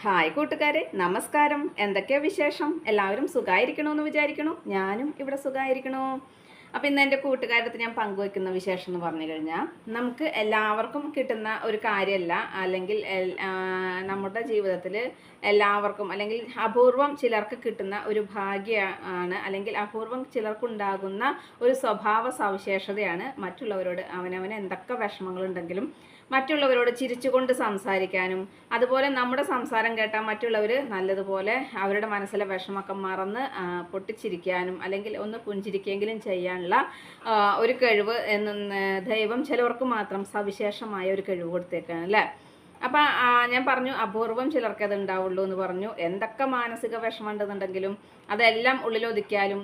Hi കൂട്ടുകാരെ, നമസ്കാരം. എന്തൊക്കെയാ വിശേഷം? എല്ലാവരും സുഖമായിരിക്കണമെന്ന് വിചാരിക്കണു. ഞാനും ഇവിടെ സുഖമായിരിക്കണു. അപ്പോൾ ഇന്ന് എൻ്റെ കൂട്ടുകാരടുത്ത് ഞാൻ പങ്കുവയ്ക്കുന്ന വിശേഷം എന്ന് പറഞ്ഞു കഴിഞ്ഞാൽ, നമുക്ക് എല്ലാവർക്കും കിട്ടുന്ന ഒരു കാര്യമല്ല, അല്ലെങ്കിൽ നമ്മുടെ ജീവിതത്തിൽ എല്ലാവർക്കും അല്ലെങ്കിൽ അപൂർവം ചിലർക്ക് കിട്ടുന്ന ഒരു ഭാഗ്യമാണ്, അല്ലെങ്കിൽ അപൂർവം ചിലർക്കുണ്ടാകുന്ന ഒരു സ്വഭാവ സവിശേഷതയാണ് മറ്റുള്ളവരോട് അവനവന് എന്തൊക്കെ വിഷമങ്ങളുണ്ടെങ്കിലും മറ്റുള്ളവരോട് ചിരിച്ചുകൊണ്ട് സംസാരിക്കാനും, അതുപോലെ നമ്മുടെ സംസാരം കേട്ടാൽ മറ്റുള്ളവർ നല്ലതുപോലെ അവരുടെ മനസ്സിലെ വിഷമൊക്കെ മറന്ന് പൊട്ടിച്ചിരിക്കാനും അല്ലെങ്കിൽ ഒന്ന് പുഞ്ചിരിക്കെങ്കിലും ചെയ്യാനുള്ള ഒരു കഴിവ് ദൈവം ചിലവർക്ക് മാത്രം സവിശേഷമായ ഒരു കഴിവ് കൊടുത്തേക്കാണ് അല്ലേ. അപ്പം ഞാൻ പറഞ്ഞു അപൂർവം ചിലർക്ക് അത് ഉണ്ടാവുള്ളൂ എന്ന് പറഞ്ഞു. എന്തൊക്കെ മാനസിക വിഷമം ഉണ്ടെന്നുണ്ടെങ്കിലും അതെല്ലാം ഉള്ളിലൊതുക്കിയാലും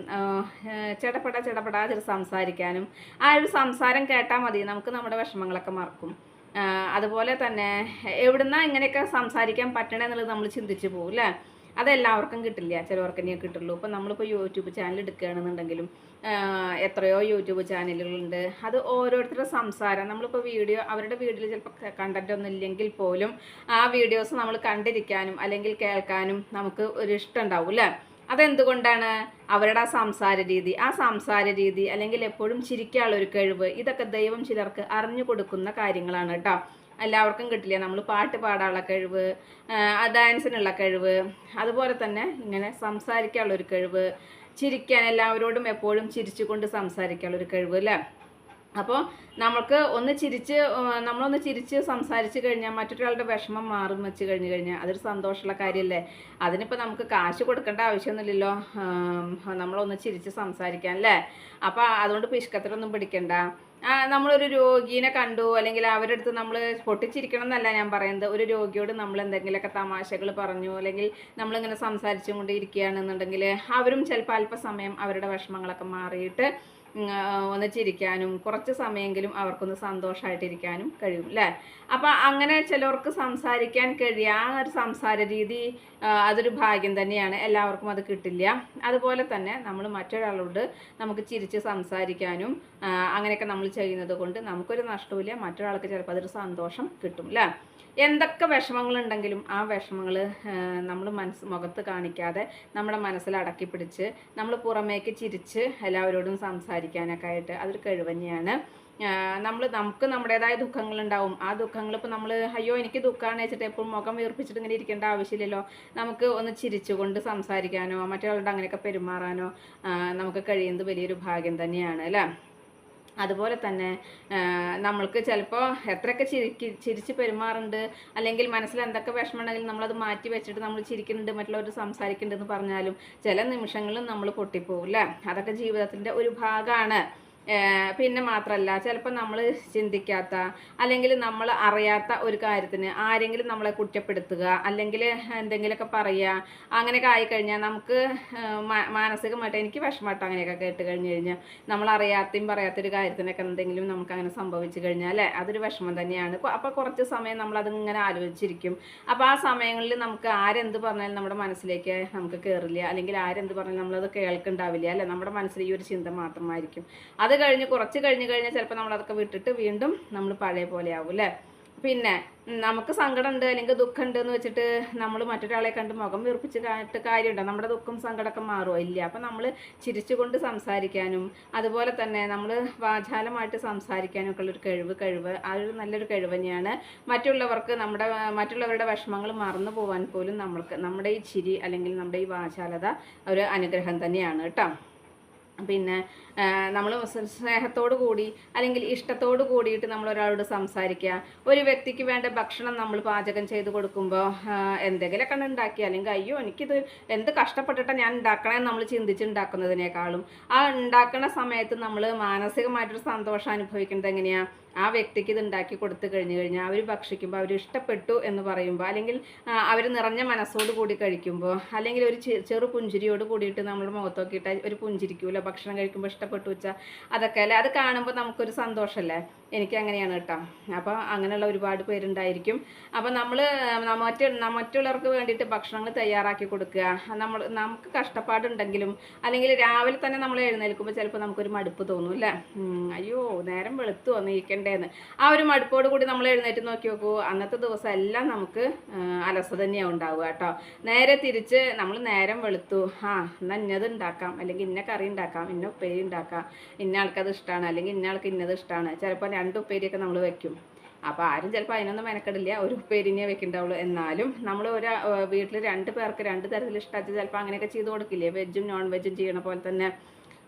ചെടപെടാ സംസാരിക്കാനും ആ ഒരു സംസാരം കേട്ടാൽ മതി, നമുക്ക് നമ്മുടെ വിഷമങ്ങളൊക്കെ മറക്കും. അതുപോലെ തന്നെ എവിടുന്നാ ഇങ്ങനെയൊക്കെ സംസാരിക്കാൻ പറ്റണേ എന്നുള്ളത് നമ്മൾ ചിന്തിച്ച് പോകും അല്ലേ. അതെല്ലാവർക്കും കിട്ടില്ല, ചിലവർക്ക് തന്നെ കിട്ടുള്ളൂ. ഇപ്പം നമ്മളിപ്പോൾ യൂട്യൂബ് ചാനൽ എടുക്കുകയാണെന്നുണ്ടെങ്കിലും എത്രയോ യൂട്യൂബ് ചാനലുകളുണ്ട്. അത് ഓരോരുത്തരുടെ സംസാരം, നമ്മളിപ്പോൾ അവരുടെ വീഡിയോയിൽ ചിലപ്പോൾ കണ്ടന്റ് ഒന്നും ഇല്ലെങ്കിൽ പോലും ആ വീഡിയോസ് നമ്മൾ കണ്ടിരിക്കാനും അല്ലെങ്കിൽ കേൾക്കാനും നമുക്ക് ഒരു ഇഷ്ടം ഉണ്ടാവും അല്ലേ. അതെന്തുകൊണ്ടാണ്? അവരുടെ ആ സംസാര രീതി അല്ലെങ്കിൽ എപ്പോഴും ചിരിക്കാനുള്ള ഒരു കഴിവ്, ഇതൊക്കെ ദൈവം ചിലർക്ക് അറിഞ്ഞു കൊടുക്കുന്ന കാര്യങ്ങളാണ് കേട്ടോ. എല്ലാവർക്കും കിട്ടില്ല. നമ്മൾ പാട്ട് പാടാനുള്ള കഴിവ്, ഡാൻസിനുള്ള കഴിവ്, അതുപോലെ തന്നെ ഇങ്ങനെ സംസാരിക്കാനുള്ള ഒരു കഴിവ്, ചിരിക്കാൻ എല്ലാവരോടും എപ്പോഴും ചിരിച്ചുകൊണ്ട് സംസാരിക്കാനുള്ള ഒരു കഴിവ് അല്ലേ. അപ്പോൾ നമ്മളൊന്ന് ചിരിച്ച് സംസാരിച്ച് കഴിഞ്ഞാൽ മറ്റൊരാളുടെ വിഷമം മാറും വെച്ച് കഴിഞ്ഞാൽ അതൊരു സന്തോഷമുള്ള കാര്യമല്ലേ. അതിനിപ്പോൾ നമുക്ക് കാശ് കൊടുക്കേണ്ട ആവശ്യമൊന്നുമില്ലല്ലോ നമ്മളൊന്ന് ചിരിച്ച് സംസാരിക്കാൻ അല്ലേ. അപ്പോൾ അതുകൊണ്ട് പിശുക്കത്തിലൊന്നും പിടിക്കണ്ട. നമ്മളൊരു രോഗീനെ കണ്ടു അല്ലെങ്കിൽ അവരുടെ അടുത്ത് നമ്മൾ പൊട്ടിച്ചിരിക്കണം എന്നല്ല ഞാൻ പറയുന്നത്. ഒരു രോഗിയോട് നമ്മൾ എന്തെങ്കിലുമൊക്കെ തമാശകൾ പറഞ്ഞു അല്ലെങ്കിൽ നമ്മളിങ്ങനെ സംസാരിച്ചും കൊണ്ട് ഇരിക്കുകയാണെന്നുണ്ടെങ്കിൽ അവരും ചിലപ്പോൾ അല്പസമയം അവരുടെ വിഷമങ്ങളൊക്കെ മാറിയിട്ട് ഒന്ന് ചിരിക്കാനും കുറച്ച് സമയമെങ്കിലും അവർക്കൊന്ന് സന്തോഷമായിട്ടിരിക്കാനും കഴിയും അല്ലേ. അപ്പം അങ്ങനെ ചിലർക്ക് സംസാരിക്കാൻ കഴിയുക, ആ ഒരു സംസാര രീതി അതൊരു ഭാഗ്യം തന്നെയാണ്. എല്ലാവർക്കും അത് കിട്ടില്ല. അതുപോലെ തന്നെ നമ്മൾ മറ്റൊരാളോട് നമുക്ക് ചിരിച്ച് സംസാരിക്കാനും അങ്ങനെയൊക്കെ നമ്മൾ ചെയ്യുന്നത് കൊണ്ട് നമുക്കൊരു നഷ്ടമില്ല, മറ്റൊരാൾക്ക് ചിലപ്പോൾ അതൊരു സന്തോഷം കിട്ടും അല്ലേ. എന്തൊക്കെ വിഷമങ്ങളുണ്ടെങ്കിലും ആ വിഷമങ്ങൾ നമ്മൾ മുഖത്ത് കാണിക്കാതെ നമ്മുടെ മനസ്സിൽ അടക്കി പിടിച്ച് നമ്മൾ പുറമേക്ക് ചിരിച്ച് എല്ലാവരോടും സംസാരിക്കാനൊക്കെ ആയിട്ട് അതൊരു കഴിവ് തന്നെയാണ്. നമുക്ക് നമ്മുടേതായ ദുഃഖങ്ങളുണ്ടാവും. ആ ദുഃഖങ്ങൾ ഇപ്പോൾ നമ്മൾ അയ്യോ എനിക്ക് ദുഃഖമാണ് വെച്ചിട്ട് എപ്പോഴും മുഖം വീർപ്പിച്ചിട്ട് ഇങ്ങനെ ഇരിക്കേണ്ട ആവശ്യമില്ലല്ലോ. നമുക്ക് ഒന്ന് ചിരിച്ചുകൊണ്ട് സംസാരിക്കാനോ മറ്റൊരാളുടെ അങ്ങനെയൊക്കെ പെരുമാറാനോ നമുക്ക് കഴിയുന്നത് വലിയൊരു ഭാഗ്യം തന്നെയാണ് അല്ലേ. അതുപോലെ തന്നെ നമ്മൾക്ക് ചിലപ്പോൾ എത്രയൊക്കെ ചിരിച്ച് പെരുമാറുന്നുണ്ട് അല്ലെങ്കിൽ മനസ്സിൽ എന്തൊക്കെ വിഷമമുണ്ടെങ്കിലും നമ്മളത് മാറ്റി വെച്ചിട്ട് നമ്മൾ ചിരിക്കുന്നുണ്ട്, മറ്റുള്ളവർ സംസാരിക്കുന്നുണ്ടെന്ന് പറഞ്ഞാലും ചില നിമിഷങ്ങളിൽ നമ്മൾ പൊട്ടിപ്പോവും അല്ലേ. അതൊക്കെ ജീവിതത്തിൻ്റെ ഒരു ഭാഗമാണ്. പിന്നെ മാത്രമല്ല ചിലപ്പോൾ നമ്മൾ ചിന്തിക്കാത്ത അല്ലെങ്കിൽ നമ്മൾ അറിയാത്ത ഒരു കാര്യത്തിന് ആരെങ്കിലും നമ്മളെ കുറ്റപ്പെടുത്തുക അല്ലെങ്കിൽ എന്തെങ്കിലുമൊക്കെ പറയുക, അങ്ങനെയൊക്കെ ആയിക്കഴിഞ്ഞാൽ നമുക്ക് മാനസികമായിട്ട് എനിക്ക് വിഷമമായിട്ട് അങ്ങനെയൊക്കെ കേട്ട് കഴിഞ്ഞ് കഴിഞ്ഞാൽ നമ്മൾ അറിയാത്തയും പറയാത്തൊരു കാര്യത്തിനൊക്കെ എന്തെങ്കിലും നമുക്ക് അങ്ങനെ സംഭവിച്ചു കഴിഞ്ഞാൽ അല്ലേ അതൊരു വിഷമം തന്നെയാണ്. അപ്പോൾ കുറച്ച് സമയം നമ്മളതിങ്ങനെ ആലോചിച്ചിരിക്കും. അപ്പോൾ ആ സമയങ്ങളിൽ നമുക്ക് ആരെന്ത് പറഞ്ഞാലും നമ്മുടെ മനസ്സിലേക്ക് നമുക്ക് കയറില്ല, അല്ലെങ്കിൽ ആരെന്ത് പറഞ്ഞാലും നമ്മളത് കേൾക്കുന്നുണ്ടാവില്ല അല്ലേ. നമ്മുടെ മനസ്സിൽ ഈ ഒരു ചിന്ത മാത്രമായിരിക്കും. അത് കുറച്ച് കഴിഞ്ഞ് കഴിഞ്ഞാൽ ചിലപ്പോൾ നമ്മളതൊക്കെ വിട്ടിട്ട് വീണ്ടും നമ്മൾ പഴയ പോലെ ആവും അല്ലേ. പിന്നെ നമുക്ക് സങ്കടമുണ്ട് അല്ലെങ്കിൽ ദുഃഖമുണ്ട് എന്ന് വെച്ചിട്ട് നമ്മൾ മറ്റൊരാളെ കണ്ട് മുഖം വീർപ്പിച്ച് കാണിട്ട് കാര്യമുണ്ടോ? നമ്മുടെ ദുഃഖം സങ്കടമൊക്കെ മാറുമോ? ഇല്ല. അപ്പം നമ്മൾ ചിരിച്ചുകൊണ്ട് സംസാരിക്കാനും അതുപോലെ തന്നെ നമ്മൾ വാചാലമായിട്ട് സംസാരിക്കാനും ഒക്കെ ഉള്ളൊരു കഴിവ് അതൊരു നല്ലൊരു കഴിവ് തന്നെയാണ്. മറ്റുള്ളവരുടെ വിഷമങ്ങൾ മറന്നു പോകാൻ പോലും നമ്മുടെ ഈ ചിരി അല്ലെങ്കിൽ നമ്മുടെ ഈ വാചാലത ഒരു അനുഗ്രഹം തന്നെയാണ് കേട്ടോ. പിന്നെ നമ്മൾ സ്നേഹത്തോടു കൂടി അല്ലെങ്കിൽ ഇഷ്ടത്തോടു കൂടിയിട്ട് നമ്മൾ ഒരാളോട് സംസാരിക്കുക. ഒരു വ്യക്തിക്ക് വേണ്ട ഭക്ഷണം നമ്മൾ പാചകം ചെയ്ത് കൊടുക്കുമ്പോൾ എന്തെങ്കിലുമൊക്കെ ഉണ്ടാക്കി അല്ലെങ്കിൽ അയ്യോ എനിക്കിത് എന്ത് കഷ്ടപ്പെട്ടിട്ടാണ് ഞാൻ ഉണ്ടാക്കണമെന്ന് നമ്മൾ ചിന്തിച്ചുണ്ടാക്കുന്നതിനേക്കാളും ആ ഉണ്ടാക്കുന്ന സമയത്ത് നമ്മൾ മാനസികമായിട്ടൊരു സന്തോഷം അനുഭവിക്കുന്നത് എങ്ങനെയാണ്? ആ വ്യക്തിക്ക് ഇത് ഉണ്ടാക്കി കൊടുത്തു കഴിഞ്ഞാൽ അവർ ഭക്ഷിക്കുമ്പോൾ അവർ ഇഷ്ടപ്പെട്ടു എന്ന് പറയുമ്പോൾ അല്ലെങ്കിൽ അവർ നിറഞ്ഞ മനസ്സോട് കൂടി കഴിക്കുമ്പോൾ അല്ലെങ്കിൽ ഒരു ചെറു പുഞ്ചിരിയോട് കൂടിയിട്ട് നമ്മൾ മുഖത്ത് നോക്കിയിട്ട് ഒരു പുഞ്ചിരിക്കൂല ഭക്ഷണം കഴിക്കുമ്പോൾ ഇഷ്ടപ്പെട്ടു വെച്ചാൽ അതൊക്കെ അല്ലേ, അത് കാണുമ്പോൾ നമുക്കൊരു സന്തോഷമല്ലേ. എനിക്ക് അങ്ങനെയാണ് കേട്ടോ. അപ്പോൾ അങ്ങനെയുള്ള ഒരുപാട് പേരുണ്ടായിരിക്കും. അപ്പോൾ നമ്മൾ മറ്റുള്ളവർക്ക് വേണ്ടിയിട്ട് ഭക്ഷണങ്ങൾ തയ്യാറാക്കി കൊടുക്കുക. നമുക്ക് കഷ്ടപ്പാടുണ്ടെങ്കിലും അല്ലെങ്കിൽ രാവിലെ തന്നെ നമ്മൾ എഴുന്നേൽക്കുമ്പോൾ ചിലപ്പോൾ നമുക്കൊരു മടുപ്പ് തോന്നും അല്ലേ. അയ്യോ നേരം വെളുത്തു വന്നിരിക്കേണ്ട ചെയ്യണ്ടേന്ന് ആ ഒരു മടുപ്പോട് കൂടി നമ്മൾ എഴുന്നേറ്റ് നോക്കി നോക്കൂ, അന്നത്തെ ദിവസം എല്ലാം നമുക്ക് അലസത തന്നെയാണ് ഉണ്ടാവുക കേട്ടോ. നേരെ തിരിച്ച് നമ്മൾ നേരം വെളുത്തു, എന്നാൽ ഇന്നത് ഉണ്ടാക്കാം, അല്ലെങ്കിൽ ഇന്ന കറി ഉണ്ടാക്കാം, ഇന്ന ഉപ്പേരി ഉണ്ടാക്കാം, ഇന്ന ആൾക്കത് ഇഷ്ടമാണ്, അല്ലെങ്കിൽ ഇന്ന ആൾക്ക് ഇന്നത് ഇഷ്ടമാണ്. ചിലപ്പോൾ 2 ഉപ്പേരിയൊക്കെ നമ്മൾ വെക്കും. അപ്പോൾ ആരും ചിലപ്പോൾ അതിനൊന്നും മെനക്കെടില്ല, ഒരു ഉപ്പേരിനെ വെക്കുന്നുണ്ടാവുള്ളൂ. എന്നാലും നമ്മൾ വീട്ടിൽ 2 പേർക്ക് 2 തരത്തിൽ ഇഷ്ടമായിട്ട് ചിലപ്പോൾ അങ്ങനെയൊക്കെ ചെയ്ത് കൊടുക്കില്ലേ, വെജും നോൺ വെജും ചെയ്യണ പോലെ തന്നെ.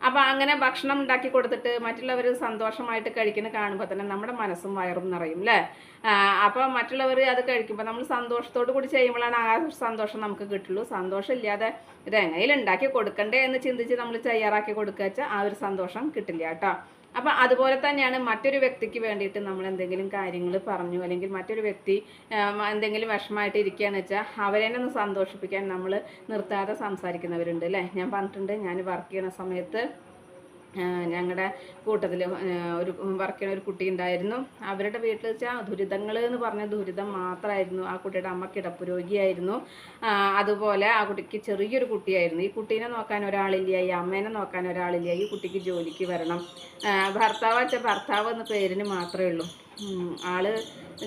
അപ്പോൾ അങ്ങനെ ഭക്ഷണം ഉണ്ടാക്കി കൊടുത്തിട്ട് മറ്റുള്ളവർ സന്തോഷമായിട്ട് കഴിക്കുന്ന കാണുമ്പോൾ തന്നെ നമ്മുടെ മനസ്സും വയറും നിറയും അല്ലേ. അപ്പോൾ മറ്റുള്ളവർ അത് കഴിക്കുമ്പോൾ നമ്മൾ സന്തോഷത്തോടു കൂടി ചെയ്യുമ്പോഴാണ് ആ സന്തോഷം നമുക്ക് കിട്ടുള്ളൂ. സന്തോഷമില്ലാതെ ഇതെങ്ങനെയും ഉണ്ടാക്കി കൊടുക്കണ്ടേ എന്ന് ചിന്തിച്ച് നമ്മൾ തയ്യാറാക്കി കൊടുക്കുക വെച്ചാൽ ആ ഒരു സന്തോഷം കിട്ടില്ല കേട്ടോ. അപ്പം അതുപോലെ തന്നെയാണ് മറ്റൊരു വ്യക്തിക്ക് വേണ്ടിയിട്ട് നമ്മൾ എന്തെങ്കിലും കാര്യങ്ങൾ പറഞ്ഞു, അല്ലെങ്കിൽ മറ്റൊരു വ്യക്തി എന്തെങ്കിലും വിഷമമായിട്ട് ഇരിക്കുകയെന്ന് വെച്ചാൽ അവരെ ഒന്ന് സന്തോഷിപ്പിക്കാൻ നമ്മൾ നിർത്താതെ സംസാരിക്കുന്നവരുണ്ട് അല്ലേ. ഞാൻ പറഞ്ഞിട്ടുണ്ട്, ഞാൻ വർക്ക് ചെയ്യുന്ന സമയത്ത് ഞങ്ങളുടെ കൂട്ടത്തിൽ ഒരു വർക്ക് ചെയ്യുന്ന ഒരു കുട്ടി ഉണ്ടായിരുന്നു. അവരുടെ വീട്ടിൽ വെച്ചാൽ ദുരിതങ്ങൾ എന്ന് പറഞ്ഞ ദുരിതം മാത്രമായിരുന്നു. ആ കുട്ടിയുടെ അമ്മ കിടപ്പ് രോഗിയായിരുന്നു. അതുപോലെ ആ കുട്ടിക്ക് ചെറിയൊരു കുട്ടിയായിരുന്നു. ഈ കുട്ടീനെ നോക്കാൻ ഒരാളില്ല, ഈ അമ്മേനെ നോക്കാൻ ഒരാളില്ല, ഈ കുട്ടിക്ക് ജോലിക്ക് വരണം. ഭർത്താവ് വെച്ചാൽ ഭർത്താവ് എന്ന പേരിന് മാത്രമേ ഉള്ളൂ. ആള്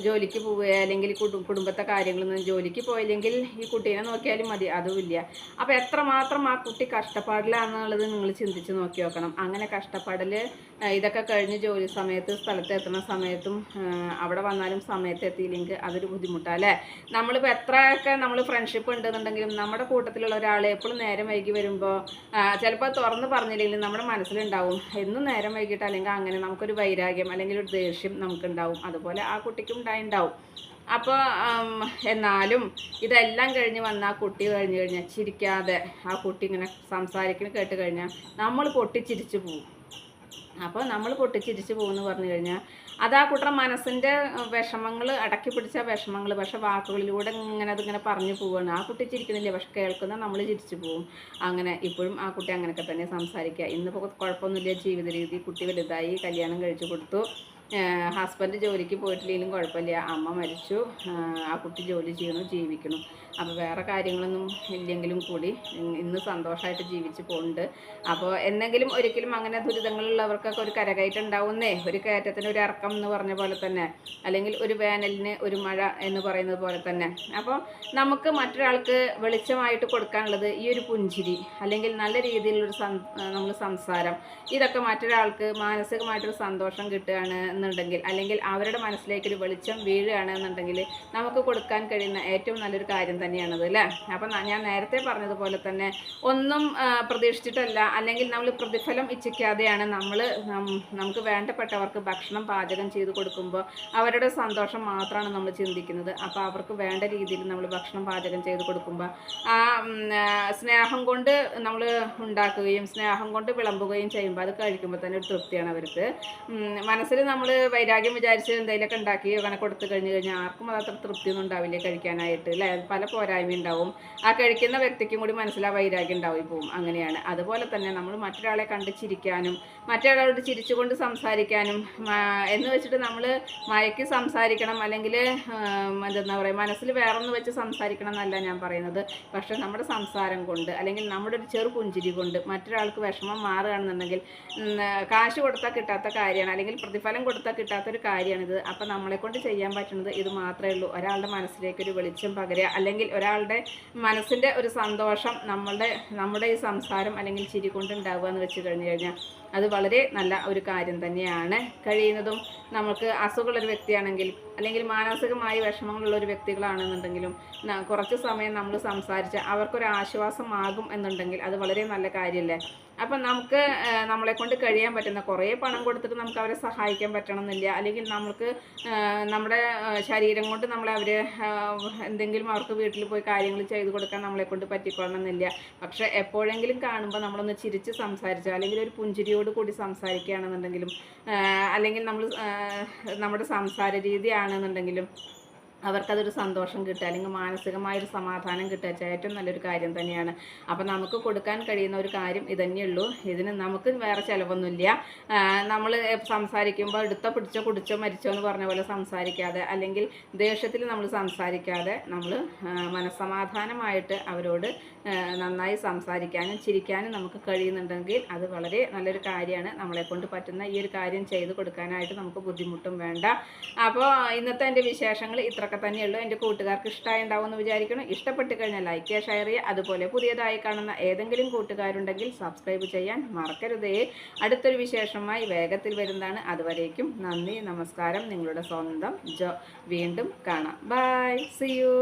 ജോലിക്ക് പോവുക, അല്ലെങ്കിൽ കുടുംബത്തെ കാര്യങ്ങളൊന്നും ജോലിക്ക് പോയില്ലെങ്കിൽ ഈ കുട്ടീനെ നോക്കിയാലും മതി, അതുമില്ല. അപ്പോൾ എത്രമാത്രം ആ കുട്ടി കഷ്ടപ്പാടിലാണെന്നുള്ളത് നിങ്ങൾ ചിന്തിച്ച് നോക്കി നോക്കണം. അങ്ങനെ കഷ്ടപ്പാടിൽ ഇതൊക്കെ കഴിഞ്ഞ് ജോലി സമയത്ത് സ്ഥലത്ത് എത്തുന്ന സമയത്തും അവിടെ വന്നാലും സമയത്ത് എത്തിയില്ലെങ്കിൽ അതൊരു ബുദ്ധിമുട്ടാണ് അല്ലേ. നമ്മളിപ്പോൾ എത്രയൊക്കെ നമ്മൾ ഫ്രണ്ട്ഷിപ്പ് ഉണ്ടെന്നുണ്ടെങ്കിലും നമ്മുടെ കൂട്ടത്തിലുള്ള ഒരാൾ എപ്പോഴും നേരം വൈകി വരുമ്പോൾ ചിലപ്പോൾ തുറന്ന് പറഞ്ഞില്ലെങ്കിലും നമ്മുടെ മനസ്സിലുണ്ടാവും എന്നും നേരം വൈകിട്ട്, അല്ലെങ്കിൽ അങ്ങനെ നമുക്കൊരു വൈരാഗ്യം അല്ലെങ്കിൽ ഒരു ദേഷ്യം നമുക്കുണ്ടാവും. അതുപോലെ ആ കുട്ടിക്കും ഉണ്ടായിണ്ടാവും. അപ്പോൾ എന്നാലും ഇതെല്ലാം കഴിഞ്ഞ് വന്ന ആ കുട്ടി കഴിഞ്ഞ് കഴിഞ്ഞാൽ ചിരിക്കാതെ ആ കുട്ടി ഇങ്ങനെ സംസാരിക്കുന്നത് കേട്ട് കഴിഞ്ഞാൽ നമ്മൾ പൊട്ടിച്ചിരിച്ചു പോകും. അപ്പോൾ നമ്മൾ പൊട്ടിച്ചിരിച്ചു പോകുമെന്ന് പറഞ്ഞു കഴിഞ്ഞാൽ അത് ആ കുട്ടിയുടെ മനസ്സിൻ്റെ വിഷമങ്ങൾ, അടക്കി പിടിച്ച വിഷമങ്ങൾ, പക്ഷെ വാക്കുകളിലൂടെ ഇങ്ങനെ അതിങ്ങനെ പറഞ്ഞു പോവുകയാണ്. ആ കുട്ടി ചിരിക്കുന്നില്ല, പക്ഷെ കേൾക്കുന്ന നമ്മൾ ചിരിച്ചു പോവും. അങ്ങനെ ഇപ്പോഴും ആ കുട്ടി അങ്ങനെയൊക്കെ തന്നെ സംസാരിക്കുക. ഇന്നിപ്പോൾ കുഴപ്പമൊന്നുമില്ല, ജീവിത രീതി, കുട്ടി വലുതായി, കല്യാണം കഴിച്ചു കൊടുത്തു, ഹസ്ബൻഡ് ജോലിക്ക് പോയിട്ടില്ലെങ്കിലും കുഴപ്പമില്ല, അമ്മ മരിച്ചു, ആ കുട്ടി ജോലി ചെയ്യണു, ജീവിക്കണം. അപ്പോൾ വേറെ കാര്യങ്ങളൊന്നും ഇല്ലെങ്കിലും കൂടി ഇന്ന് സന്തോഷമായിട്ട് ജീവിച്ച് പോകുന്നുണ്ട്. അപ്പോൾ എന്തെങ്കിലും ഒരിക്കലും അങ്ങനെ ദുരിതങ്ങളുള്ളവർക്കൊക്കെ ഒരു കരകയറ്റം ഉണ്ടാവുന്നേ, ഒരു കയറ്റത്തിന് ഒരു ഇറക്കം എന്ന് പറഞ്ഞ പോലെ തന്നെ, അല്ലെങ്കിൽ ഒരു വേനലിന് ഒരു മഴ എന്ന് പറയുന്നത് പോലെ തന്നെ. അപ്പോൾ നമുക്ക് മറ്റൊരാൾക്ക് വെളിച്ചമായിട്ട് കൊടുക്കാനുള്ളത് ഈ ഒരു പുഞ്ചിരി, അല്ലെങ്കിൽ നല്ല രീതിയിലുള്ളൊരു നമ്മൾ സംസാരം, ഇതൊക്കെ മറ്റൊരാൾക്ക് മാനസികമായിട്ടൊരു സന്തോഷം കിട്ടുകയാണ് എന്നുണ്ടെങ്കിൽ, അല്ലെങ്കിൽ അവരുടെ മനസ്സിലേക്കൊരു വെളിച്ചം വീഴുകയാണ് എന്നുണ്ടെങ്കിൽ നമുക്ക് കൊടുക്കാൻ കഴിയുന്ന ഏറ്റവും നല്ലൊരു കാര്യം തന്നെയാണത് അല്ലേ. അപ്പം ഞാൻ നേരത്തെ പറഞ്ഞതുപോലെ തന്നെ ഒന്നും പ്രതീക്ഷിച്ചിട്ടല്ല, അല്ലെങ്കിൽ നമ്മൾ പ്രതിഫലം ഇച്ഛിക്കാതെയാണ് നമുക്ക് വേണ്ടപ്പെട്ടവർക്ക് ഭക്ഷണം പാചകം ചെയ്ത് കൊടുക്കുമ്പോൾ അവരുടെ സന്തോഷം മാത്രമാണ് നമ്മൾ ചിന്തിക്കുന്നത്. അപ്പോൾ അവർക്ക് വേണ്ട രീതിയിൽ നമ്മൾ ഭക്ഷണം പാചകം ചെയ്ത് കൊടുക്കുമ്പോൾ ആ സ്നേഹം കൊണ്ട് നമ്മൾ ഉണ്ടാക്കുകയും സ്നേഹം കൊണ്ട് വിളമ്പുകയും ചെയ്യുമ്പോൾ അത് കഴിക്കുമ്പോൾ തന്നെ ഒരു തൃപ്തിയാണ് അവർക്ക്. മനസ്സിൽ നമ്മൾ വൈരാഗ്യം വിചാരിച്ച് എന്തെങ്കിലുമൊക്കെ ഉണ്ടാക്കി അങ്ങനെ കൊടുത്തു കഴിഞ്ഞാൽ ആർക്കും അതത്ര തൃപ്തിയൊന്നും ഉണ്ടാവില്ല കഴിക്കാനായിട്ട് അല്ലേ. പല പോരായ്മ ഉണ്ടാവും. ആ കഴിക്കുന്ന വ്യക്തിക്കും കൂടി മനസ്സിലാ വൈരാഗ്യം ഉണ്ടായി പോവും. അങ്ങനെയാണ്. അതുപോലെ തന്നെ നമ്മൾ മറ്റൊരാളെ കണ്ട് ചിരിക്കാനും മറ്റൊരാളോട് ചിരിച്ചുകൊണ്ട് സംസാരിക്കാനും എന്ന് വെച്ചിട്ട് നമ്മൾ മയക്കി സംസാരിക്കണം, അല്ലെങ്കിൽ എന്താ പറയുക, മനസ്സിൽ വേറൊന്ന് വെച്ച് സംസാരിക്കണം എന്നല്ല ഞാൻ പറയുന്നത്. പക്ഷെ നമ്മുടെ സംസാരം കൊണ്ട്, അല്ലെങ്കിൽ നമ്മുടെ ഒരു ചെറു പുഞ്ചിരി കൊണ്ട് മറ്റൊരാൾക്ക് വിഷമം മാറുകയാണെന്നുണ്ടെങ്കിൽ കാശ് കൊടുത്താൽ കിട്ടാത്ത കാര്യമാണ്, അല്ലെങ്കിൽ പ്രതിഫലം കൊടുത്താൽ കിട്ടാത്തൊരു കാര്യമാണിത്. അപ്പം നമ്മളെക്കൊണ്ട് ചെയ്യാൻ പറ്റുന്നത് ഇത് മാത്രമേ ഉള്ളൂ. ഒരാളുടെ മനസ്സിലേക്കൊരു വെളിച്ചം പകരുക, അല്ലെങ്കിൽ ഒരാളുടെ മനസ്സിൻ്റെ ഒരു സന്തോഷം നമ്മുടെ ഈ സംസാരം അല്ലെങ്കിൽ ചിരി കൊണ്ടുണ്ടാവുക എന്ന് വെച്ച് കഴിഞ്ഞ് കഴിഞ്ഞാൽ അത് വളരെ നല്ല ഒരു കാര്യം തന്നെയാണ്. കഴിയുന്നതും നമുക്ക് അസുഖമുള്ളൊരു വ്യക്തിയാണെങ്കിൽ, അല്ലെങ്കിൽ മാനസികമായി വിഷമങ്ങളുള്ള ഒരു വ്യക്തികളാണെന്നുണ്ടെങ്കിലും കുറച്ച് സമയം നമ്മൾ സംസാരിച്ച് അവർക്കൊരു ആശ്വാസമാകും എന്നുണ്ടെങ്കിൽ അത് വളരെ നല്ല കാര്യമല്ലേ. അപ്പം നമുക്ക് നമ്മളെക്കൊണ്ട് കഴിയാൻ പറ്റുന്ന, കുറേ പണം കൊടുത്തിട്ട് നമുക്ക് അവരെ സഹായിക്കാൻ പറ്റണമെന്നില്ല, അല്ലെങ്കിൽ നമുക്ക് നമ്മുടെ ശരീരം കൊണ്ട് അവരെ എന്തെങ്കിലും അവർക്ക് വീട്ടിൽ പോയി കാര്യങ്ങൾ ചെയ്തു കൊടുക്കാൻ നമ്മളെക്കൊണ്ട് പറ്റിക്കൊള്ളണമെന്നില്ല. പക്ഷെ എപ്പോഴെങ്കിലും കാണുമ്പോൾ നമ്മളൊന്ന് ചിരിച്ച് സംസാരിച്ചാൽ, അല്ലെങ്കിൽ ഒരു പുഞ്ചിരിയോട് കൂടി സംസാരിക്കുകയാണെന്നുണ്ടെങ്കിലും, അല്ലെങ്കിൽ നമ്മുടെ സംസാര രീതിയാണെന്നുണ്ടെങ്കിലും അവർക്കതൊരു സന്തോഷം കിട്ടുക, അല്ലെങ്കിൽ മാനസികമായൊരു സമാധാനം കിട്ടുക വെച്ചാൽ ഏറ്റവും നല്ലൊരു കാര്യം തന്നെയാണ്. അപ്പം നമുക്ക് കൊടുക്കാൻ കഴിയുന്ന ഒരു കാര്യം ഇതന്നെയുള്ളൂ. ഇതിന് നമുക്ക് വേറെ ചിലവൊന്നുമില്ല. നമ്മൾ സംസാരിക്കുമ്പോൾ എടുത്തോ പിടിച്ചോ കുടിച്ചോ മരിച്ചോ എന്ന് പറഞ്ഞ പോലെ സംസാരിക്കാതെ, അല്ലെങ്കിൽ ദേഷ്യത്തിൽ നമ്മൾ സംസാരിക്കാതെ, നമ്മൾ മനസ്സമാധാനമായിട്ട് അവരോട് നന്നായി സംസാരിക്കാനും ചിരിക്കാനും നമുക്ക് കഴിയുന്നുണ്ടെങ്കിൽ അത് വളരെ നല്ലൊരു കാര്യമാണ്. നമ്മളെക്കൊണ്ട് പറ്റുന്ന ഈ ഒരു കാര്യം ചെയ്തു കൊടുക്കാനായിട്ട് നമുക്ക് ബുദ്ധിമുട്ടും വേണ്ട. അപ്പോൾ ഇന്നത്തെ എൻ്റെ വിശേഷങ്ങൾ ഇത്രയൊക്കെ തന്നെയുള്ളൂ. എൻ്റെ കൂട്ടുകാർക്ക് ഇഷ്ടമായി ഉണ്ടാവുമെന്ന് വിചാരിക്കണം. ഇഷ്ടപ്പെട്ട് കഴിഞ്ഞാൽ ലൈക്ക് ചെയ്യുക, ഷെയർ ചെയ്യുക. അതുപോലെ പുതിയതായി കാണുന്ന ഏതെങ്കിലും കൂട്ടുകാരുണ്ടെങ്കിൽ സബ്സ്ക്രൈബ് ചെയ്യാൻ മറക്കരുതേ. അടുത്തൊരു വിശേഷമായി വേഗത്തിൽ വരുന്നതാണ്. അതുവരേക്കും നന്ദി, നമസ്കാരം. നിങ്ങളുടെ സ്വന്തം ജോ. വീണ്ടും കാണാം. Bye, see U.